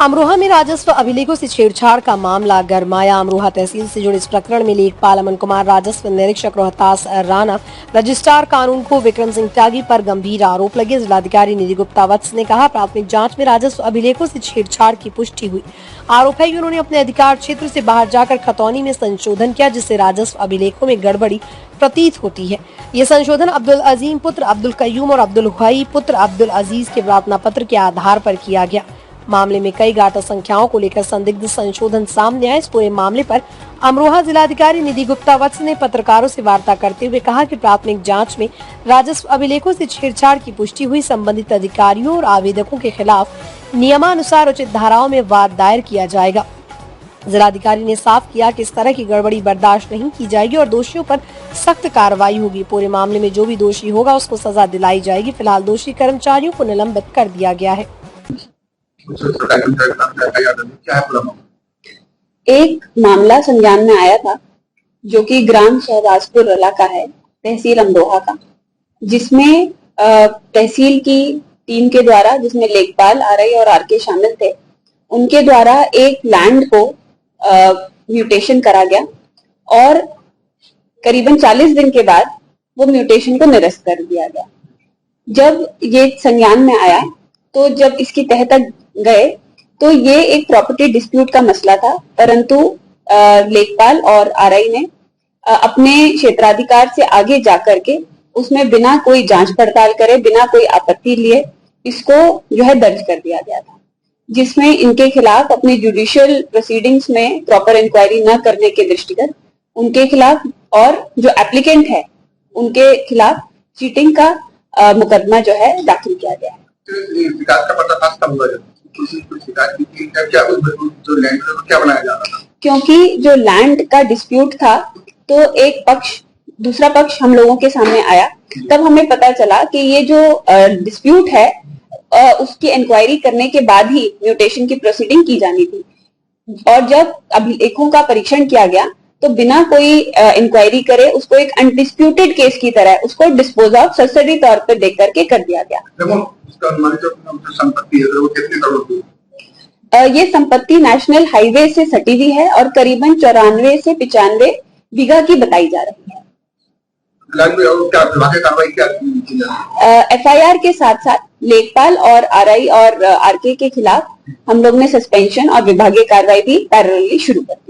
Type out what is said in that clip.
अमरोहा में राजस्व अभिलेखों से छेड़छाड़ का मामला गरमाया। अमरोहा तहसील से जुड़े इस प्रकरण में लेखपाल अमन कुमार, राजस्व निरीक्षक रोहतास राणा, रजिस्ट्रार कानून को विक्रम सिंह त्यागी पर गंभीर आरोप लगे। जिलाधिकारी निधि गुप्ता वत्स ने कहा, प्राथमिक जांच में राजस्व अभिलेखों से छेड़छाड़ की पुष्टि हुई। आरोप है कि उन्होंने अपने अधिकार क्षेत्र से बाहर जाकर खतौनी में संशोधन किया, जिससे राजस्व अभिलेखों में गड़बड़ी प्रतीत होती है। ये संशोधन अब्दुल अजीम पुत्र अब्दुल कयूम और अब्दुल हुई पुत्र अब्दुल अजीज के प्रार्थना पत्र के आधार पर किया गया। मामले में कई गाटा संख्याओं को लेकर संदिग्ध संशोधन सामने आए। इस पूरे मामले पर अमरोहा जिलाधिकारी निधि गुप्ता वत्स ने पत्रकारों से वार्ता करते हुए कहा कि प्राथमिक जांच में राजस्व अभिलेखों से छेड़छाड़ की पुष्टि हुई। संबंधित अधिकारियों और आवेदकों के खिलाफ नियमानुसार उचित धाराओं में वाद दायर किया जाएगा। जिलाधिकारी ने साफ किया कि इस तरह की गड़बड़ी बर्दाश्त नहीं की जाएगी और दोषियों पर सख्त कार्रवाई होगी। पूरे मामले में जो भी दोषी होगा उसको सजा दिलाई जाएगी। फिलहाल दोषी कर्मचारियों को निलंबित कर दिया गया है। एक मामला संज्ञान में आया था जो कि ग्राम शहबाजपुर रला का है, तहसील अमरोहा का, जिसमें तहसील की टीम के द्वारा, जिसमें लेखपाल आरआई और आरके शामिल थे, उनके द्वारा एक लैंड को म्यूटेशन करा गया और करीबन 40 दिन के बाद वो म्यूटेशन को निरस्त कर दिया गया। जब ये संज्ञान में आया तो जब इसकी तह तक गए तो ये एक प्रॉपर्टी डिस्प्यूट का मसला था, परंतु लेखपाल और आरआई ने अपने क्षेत्राधिकार से आगे जाकर के उसमें बिना कोई जांच पड़ताल करे, बिना कोई आपत्ति लिए इसको जो है दर्ज कर दिया गया था, जिसमें इनके खिलाफ अपनी जुडिशियल प्रोसीडिंग्स में प्रॉपर इंक्वायरी न करने के दृष्टिगत उनके खिलाफ और जो एप्लीकेंट है उनके खिलाफ चीटिंग का मुकदमा जो है दाखिल किया गया है। क्या बनाया जा रहा था? क्योंकि जो लैंड का डिस्प्यूट था तो एक पक्ष, दूसरा पक्ष हम लोगों के सामने आया, तब हमें पता चला कि ये जो डिस्प्यूट है उसकी इंक्वायरी करने के बाद ही म्यूटेशन की प्रोसीडिंग की जानी थी। और जब अभिलेखों का परीक्षण किया गया तो बिना कोई इंक्वायरी करे उसको एक अनडिस्प्यूटेड केस की तरह उसको डिस्पोज ऑफ सरसरी तौर पर देख करके कर दिया गया। संपत्ति है वो कितनी करोड़ की? ये संपत्ति नेशनल हाईवे से सटी हुई है और करीबन 94 से 95 बीघा की बताई जा रही है। एफआईआर के साथ साथ लेखपाल और आरआई और आरके के खिलाफ हम लोग ने सस्पेंशन और विभागीय कार्रवाई भी पैरेलली शुरू कर दी।